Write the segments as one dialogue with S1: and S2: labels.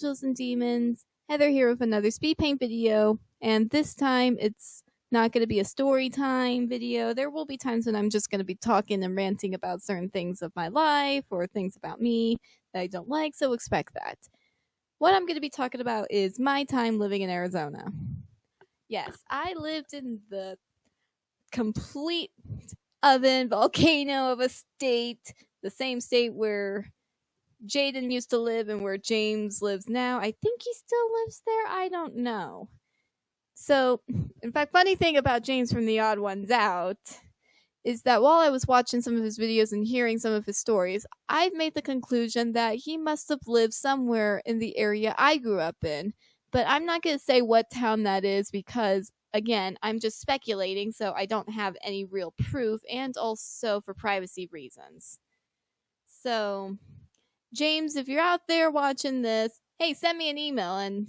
S1: angels and demons. Heather here with another speed paint video, and this time it's not going to be a story time video. There will be times when I'm just going to be talking and ranting about certain things of my life or things about me that I don't like, so expect that. What I'm going to be talking about is my time living in Arizona. Yes, I lived in the complete oven volcano of a state, the same state where Jaden used to live and where James lives now. I think he still lives there. I don't know. So, in fact, funny thing about James from The Odd Ones Out is that while I was watching some of his videos and hearing some of his stories, I've made the conclusion that he must have lived somewhere in the area I grew up in. But I'm not going to say what town that is because, again, I'm just speculating, so I don't have any real proof, and also for privacy reasons. So, James, if you're out there watching this, hey, send me an email and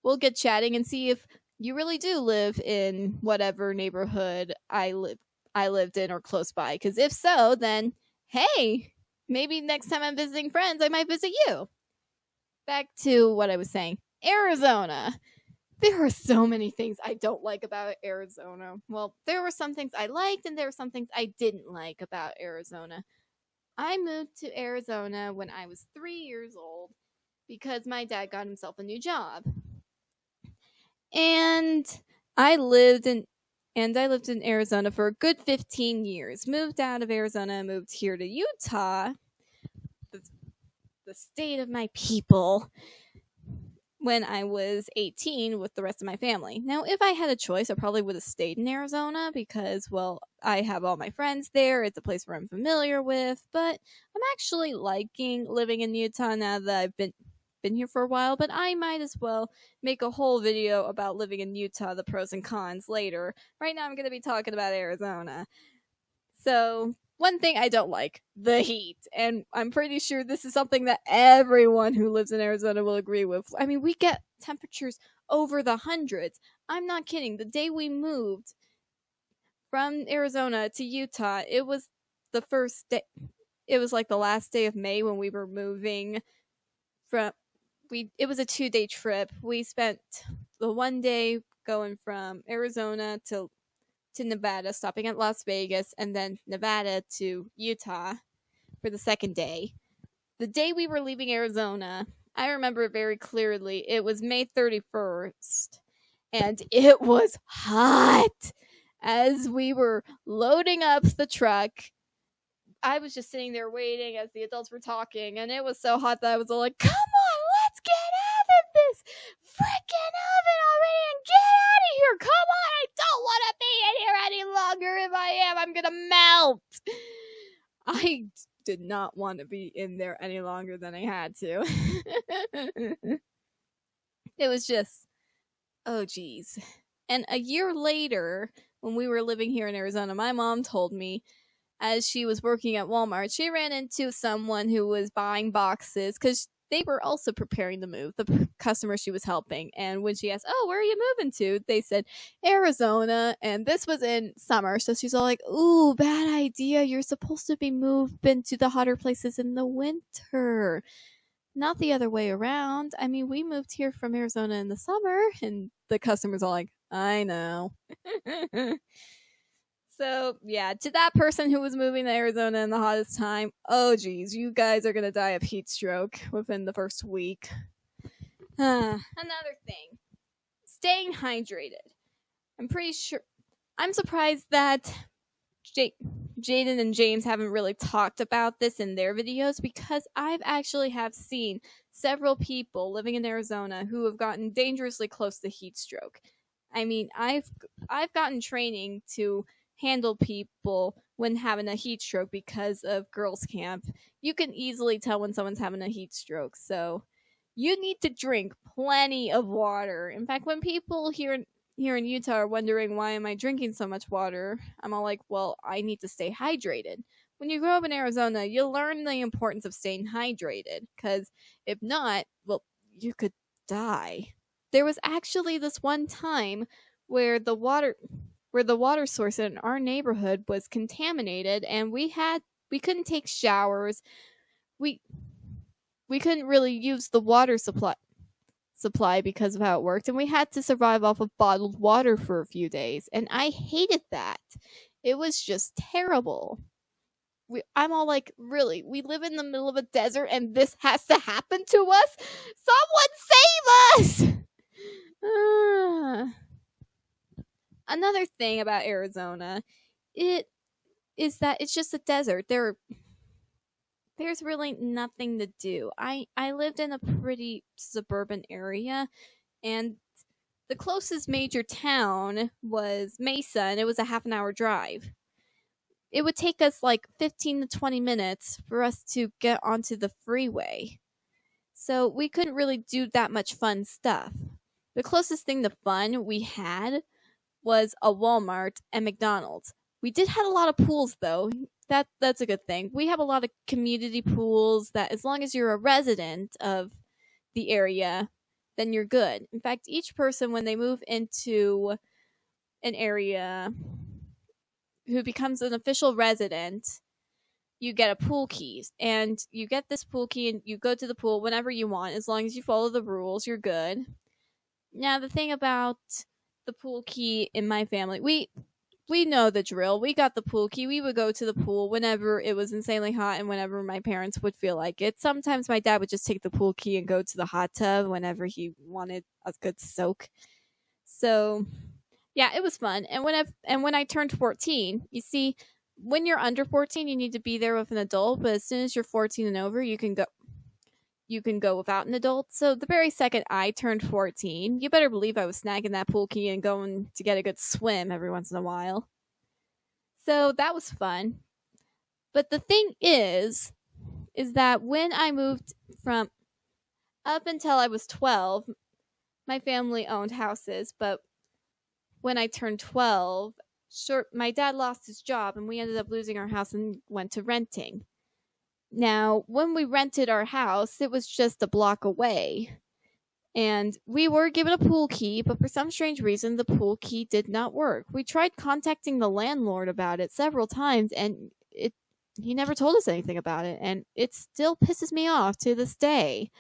S1: we'll get chatting and see if you really do live in whatever neighborhood I lived in or close by. Because if so, then hey, maybe next time I'm visiting friends, I might visit you. Back to what I was saying. Arizona. There are so many things I don't like about Arizona. Well, there were some things I liked and there were some things I didn't like about Arizona. I moved to Arizona when I was 3 years old because my dad got himself a new job. And I lived in Arizona for a good 15 years. Moved out of Arizona, moved here to Utah, the state of my people, when I was 18 with the rest of my family. Now, if I had a choice, I probably would have stayed in Arizona because, well, I have all my friends there. It's a place where I'm familiar with, but I'm actually liking living in Utah now that I've been here for a while, but I might as well make a whole video about living in Utah, the pros and cons, later. Right now I'm going to be talking about Arizona. So, one thing I don't like, the heat. And I'm pretty sure this is something that everyone who lives in Arizona will agree with. I mean, we get temperatures over the hundreds. I'm not kidding. The day we moved from Arizona to Utah, it was the first day. It was like the last day of May when we were moving from. It was a 2-day trip. We spent the one day going from Arizona to Nevada, stopping at Las Vegas, and then Nevada to Utah for the second day. The day we were leaving Arizona, I remember it very clearly. It was May 31st, and it was hot. As we were loading up the truck, I was just sitting there waiting as the adults were talking, and it was so hot that I was all like, come on, let's get out of this freaking oven already and get out of here. Come on, I don't want to be in here any longer. If I am, I'm going to melt. I did not want to be in there any longer than I had to. It was just, oh geez. And a year later, when we were living here in Arizona, my mom told me, as she was working at Walmart, she ran into someone who was buying boxes because they were also preparing to move, the customer she was helping. And when she asked, oh, where are you moving to? They said, Arizona. And this was in summer. So she's all like, ooh, bad idea. You're supposed to be moving to the hotter places in the winter. Not the other way around. I mean, we moved here from Arizona in the summer. And the customer's all like, I know. So, yeah, to that person who was moving to Arizona in the hottest time, oh geez, you guys are going to die of heat stroke within the first week. Another thing, staying hydrated. I'm surprised that Jaden and James haven't really talked about this in their videos because I've actually have seen several people living in Arizona who have gotten dangerously close to heat stroke. I mean, I've gotten training to handle people when having a heat stroke because of girls camp. You can easily tell when someone's having a heat stroke, so you need to drink plenty of water. In fact, when people here in Utah are wondering why am I drinking so much water, I'm all like, well, I need to stay hydrated. When you grow up in Arizona, you'll learn the importance of staying hydrated, because if not, well, you could die. There was actually this one time where the water source in our neighborhood was contaminated, and we couldn't take showers. We couldn't really use the water supply. supply because of how it worked, and we had to survive off of bottled water for a few days, and I hated that. It was just terrible. I'm all like, really? We live in the middle of a desert and this has to happen to us? Someone save us! Another thing about Arizona, it is that it's just a desert. There's really nothing to do. I lived in a pretty suburban area, and the closest major town was Mesa, and it was a half an hour drive. It would take us like 15 to 20 minutes for us to get onto the freeway. So we couldn't really do that much fun stuff. The closest thing to fun we had was a Walmart and McDonald's. We did have a lot of pools though. That's a good thing. We have a lot of community pools that as long as you're a resident of the area, then you're good. In fact, each person when they move into an area who becomes an official resident, you get a pool key. And you get this pool key and you go to the pool whenever you want. As long as you follow the rules, you're good. Now, the thing about the pool key in my family, we know the drill. We got the pool key. We would go to the pool whenever it was insanely hot and whenever my parents would feel like it. Sometimes my dad would just take the pool key and go to the hot tub whenever he wanted a good soak. So, yeah, it was fun. And when I turned 14, you see, when you're under 14, you need to be there with an adult, but as soon as you're 14 and over, you can go without an adult. So the very second I turned 14, you better believe I was snagging that pool key and going to get a good swim every once in a while. So that was fun. But the thing is that when I moved from up until I was 12, my family owned houses, but when I turned 12, my dad lost his job and we ended up losing our house and went to renting. Now, when we rented our house, it was just a block away. And we were given a pool key, but for some strange reason, the pool key did not work. We tried contacting the landlord about it several times, and he never told us anything about it. And it still pisses me off to this day.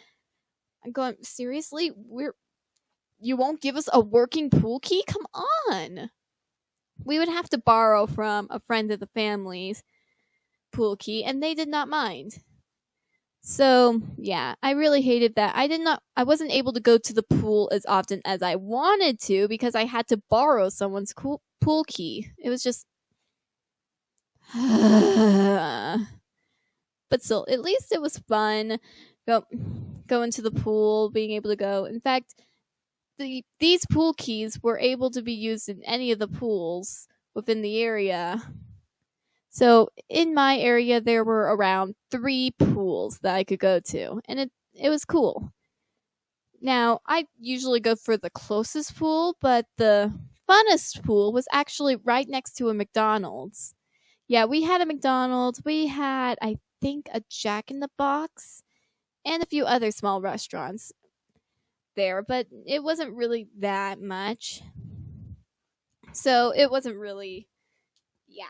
S1: I'm going, seriously? You won't give us a working pool key? Come on! We would have to borrow from a friend of the family's pool key, and they did not mind. So, yeah, I really hated that. I wasn't able to go to the pool as often as I wanted to because I had to borrow someone's pool key. It was just but still, at least it was fun going to the pool, being able to go. In fact, these pool keys were able to be used in any of the pools within the area. So in my area, there were around 3 pools that I could go to, and it was cool. Now, I usually go for the closest pool, but the funnest pool was actually right next to a McDonald's. Yeah, we had a McDonald's. We had, I think, a Jack in the Box and a few other small restaurants there, but it wasn't really that much. So it wasn't really, yeah.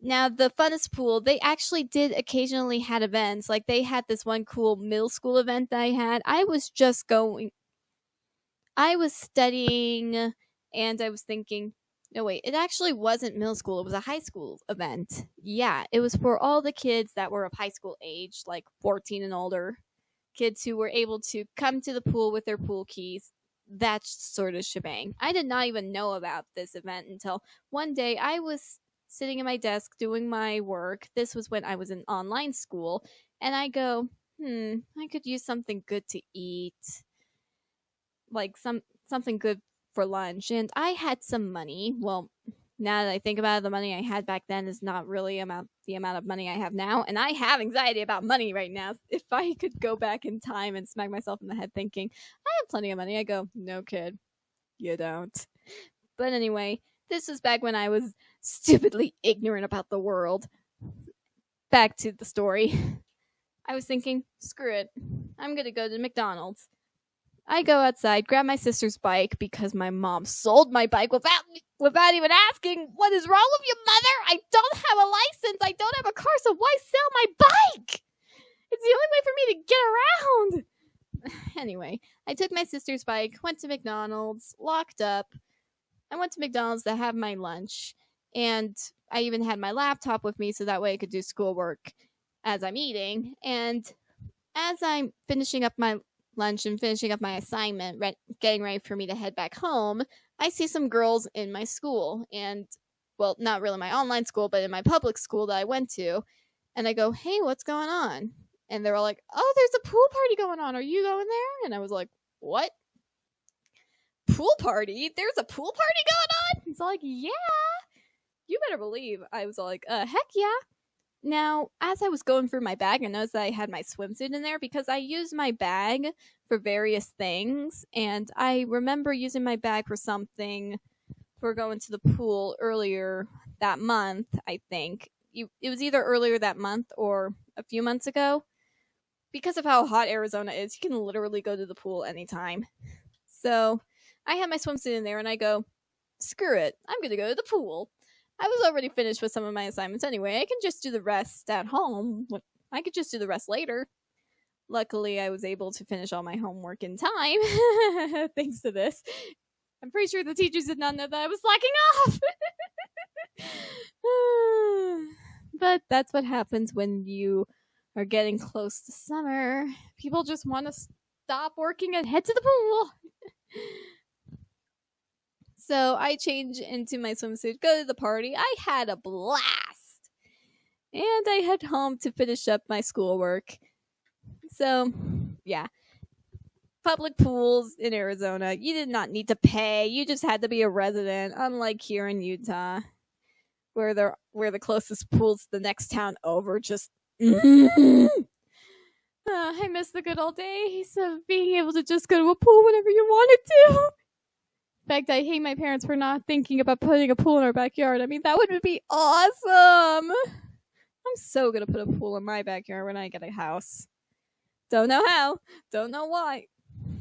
S1: Now, the funnest pool, they actually did occasionally had events. Like, they had this one cool middle school event that I had. I was studying, and I was thinking, no, wait, it actually wasn't middle school. It was a high school event. Yeah, it was for all the kids that were of high school age, like 14 and older. Kids who were able to come to the pool with their pool keys. That sort of shebang. I did not even know about this event until one day I was sitting at my desk doing my work. This was when I was in online school, and I go, I could use something good to eat, like something good for lunch. And I had some money. Well, now that I think about it, the money I had back then is not really the amount of money I have now, and I have anxiety about money right now. If I could go back in time and smack myself in the head thinking, I have plenty of money, I go, no kid, you don't. But anyway, this was back when I was stupidly ignorant about the world. Back to the story. I was thinking, screw it. I'm gonna go to McDonald's. I go outside, grab my sister's bike because my mom sold my bike without even asking, what is wrong with you, mother? I don't have a license. I don't have a car, so why sell my bike? It's the only way for me to get around. Anyway, I took my sister's bike, went to McDonald's, locked up. I went to McDonald's to have my lunch, and I even had my laptop with me so that way I could do schoolwork as I'm eating. And as I'm finishing up my lunch and finishing up my assignment, getting ready for me to head back home, I see some girls in my school, and well, not really my online school, but in my public school that I went to. And I go, "Hey, what's going on?" And they're all like, "Oh, there's a pool party going on. Are you going there?" And I was like, "What? Pool party? There's a pool party going on?" He's like, "Yeah, you better believe." I was like, heck yeah. Now, as I was going through my bag, I noticed that I had my swimsuit in there because I use my bag for various things. And I remember using my bag for something for going to the pool earlier that month, I think. It was either earlier that month or a few months ago. Because of how hot Arizona is, you can literally go to the pool anytime. So I had my swimsuit in there and I go, screw it, I'm going to go to the pool. I was already finished with some of my assignments anyway. I can just do the rest at home. I could just do the rest later. Luckily, I was able to finish all my homework in time, thanks to this. I'm pretty sure the teachers did not know that I was slacking off. But that's what happens when you are getting close to summer. People just want to stop working and head to the pool. So I change into my swimsuit, go to the party. I had a blast. And I head home to finish up my schoolwork. So, yeah. Public pools in Arizona, you did not need to pay. You just had to be a resident, unlike here in Utah, where the closest pool's the next town over. Just I miss the good old days of being able to just go to a pool whenever you wanted to. In fact, I hate my parents for not thinking about putting a pool in our backyard. I mean, that would be awesome. I'm so gonna put a pool in my backyard when I get a house. Don't know how, don't know why,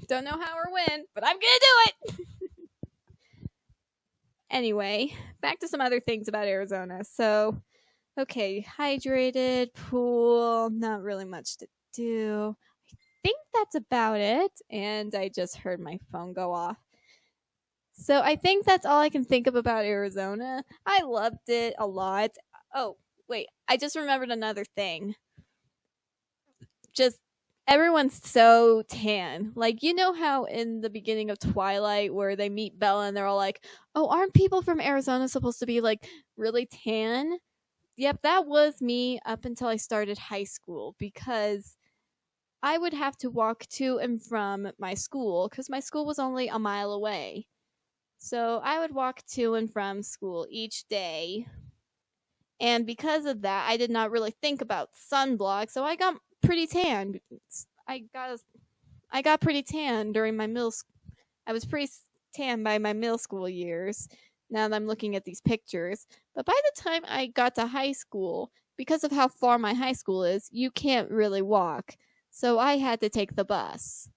S1: don't know how or when, but I'm gonna do it. Anyway, back to some other things about Arizona. So, okay, hydrated, pool, not really much to do. I think that's about it. And I just heard my phone go off. So I think that's all I can think of about Arizona. I loved it a lot. Oh, wait, I just remembered another thing. Just everyone's so tan. Like, you know how in the beginning of Twilight where they meet Bella and they're all like, "Oh, aren't people from Arizona supposed to be like really tan?" Yep, that was me up until I started high school because I would have to walk to and from my school because my school was only a mile away. So I would walk to and from school each day. And because of that, I did not really think about sunblock, so I got pretty tan. I got pretty tan during my middle school. I was pretty tan by my middle school years. Now that I'm looking at these pictures, but by the time I got to high school, because of how far my high school is, you can't really walk. So I had to take the bus.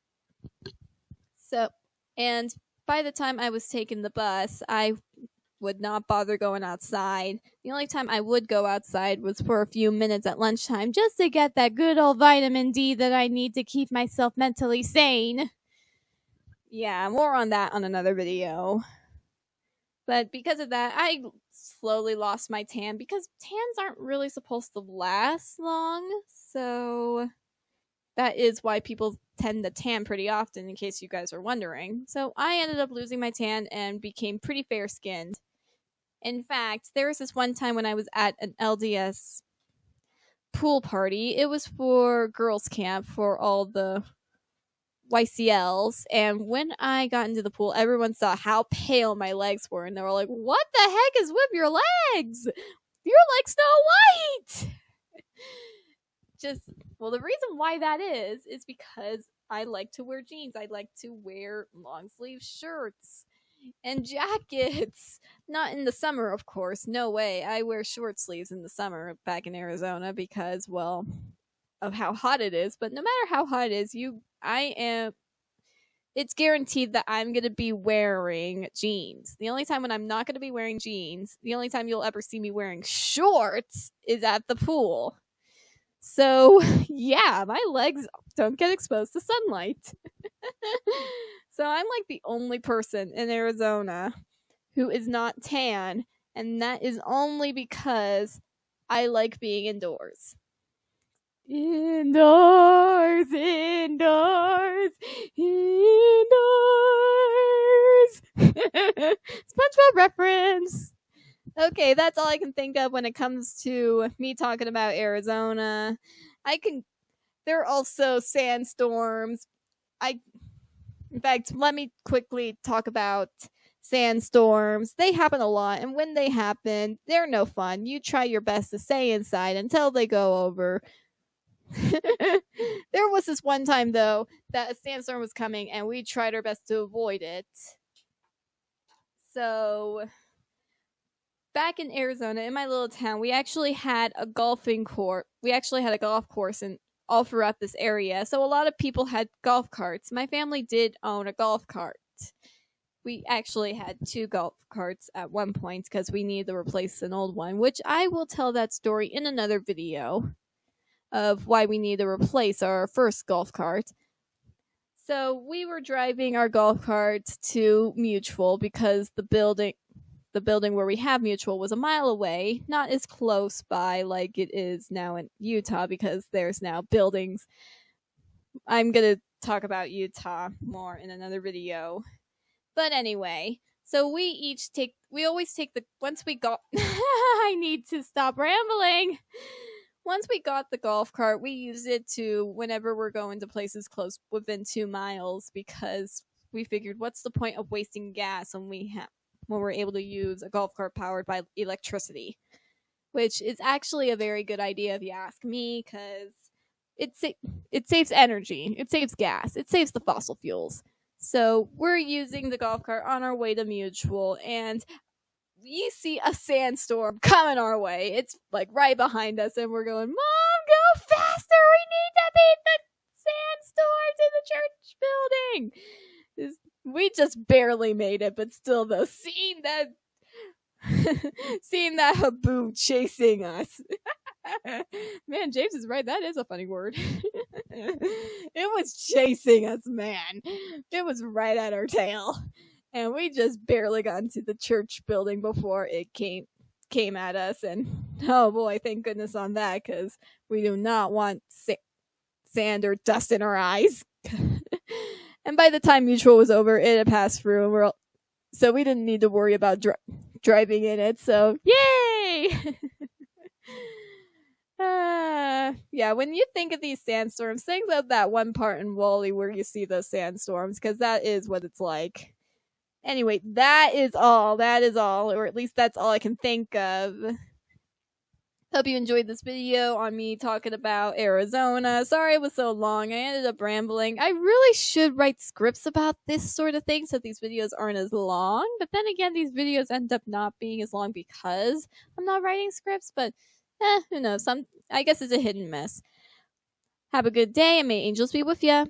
S1: And by the time I was taking the bus, I would not bother going outside. The only time I would go outside was for a few minutes at lunchtime just to get that good old vitamin D that I need to keep myself mentally sane. Yeah, more on that on another video. But because of that, I slowly lost my tan because tans aren't really supposed to last long. So that is why people tend to tan pretty often, in case you guys are wondering. So I ended up losing my tan and became pretty fair-skinned. In fact, there was this one time when I was at an LDS pool party. It was for girls' camp for all the YCLs, and when I got into the pool, everyone saw how pale my legs were, and they were like, "What the heck is with your legs? You're like Snow White!" Well, the reason why that is because I like to wear jeans. I like to wear long sleeve shirts and jackets. Not in the summer, of course. No way. I wear short sleeves in the summer back in Arizona because, well, of how hot it is. But no matter how hot it is, it's guaranteed that I'm going to be wearing jeans. The only time when I'm not going to be wearing jeans, the only time you'll ever see me wearing shorts is at the pool. So, yeah, my legs don't get exposed to sunlight. So I'm like the only person in Arizona who is not tan, and that is only because I like being indoors. Indoors, indoors, indoors. SpongeBob reference. Okay, that's all I can think of when it comes to me talking about Arizona. I can. There are also sandstorms. In fact, let me quickly talk about sandstorms. They happen a lot, and when they happen, they're no fun. You try your best to stay inside until they go over. There was this one time, though, that a sandstorm was coming, and we tried our best to avoid it. So, back in Arizona, in my little town, we actually had a golfing court. We actually had a golf course and all throughout this area. So a lot of people had golf carts. My family did own a golf cart. We actually had 2 golf carts at one point because we needed to replace an old one, which I will tell that story in another video of why we need to replace our first golf cart. So we were driving our golf cart to Mutual because the building where we have Mutual was a mile away, not as close by like it is now in Utah because there's now buildings. I'm going to talk about Utah more in another video. But anyway, so we always take the, once we got, I need to stop rambling. Once we got the golf cart, we use it to whenever we're going to places close within 2 miles because we figured what's the point of wasting gas when we're able to use a golf cart powered by electricity, which is actually a very good idea if you ask me because it saves energy, it saves gas, it saves the fossil fuels. So we're using the golf cart on our way to Mutual, and we see a sandstorm coming our way. It's like right behind us, and we're going, Mom, go faster! We need to beat the sandstorms in the church building. We just barely made it, but still, though, seeing that haboo chasing us. Man, James is right. That is a funny word. It was chasing us, man. It was right at our tail. And we just barely got into the church building before it came at us. And oh boy, thank goodness on that, because we do not want sand or dust in our eyes. And by the time Mutual was over, it had passed through, and so we didn't need to worry about driving in it. So yay! Yeah, when you think of these sandstorms, think of that one part in Wall-E where you see those sandstorms, because that is what it's like. Anyway, that is all, or at least that's all I can think of. Hope you enjoyed this video on me talking about Arizona. Sorry it was so long. I ended up rambling. I really should write scripts about this sort of thing so these videos aren't as long. But then again, these videos end up not being as long because I'm not writing scripts. But who knows? I guess it's a hit and miss. Have a good day, and may angels be with ya.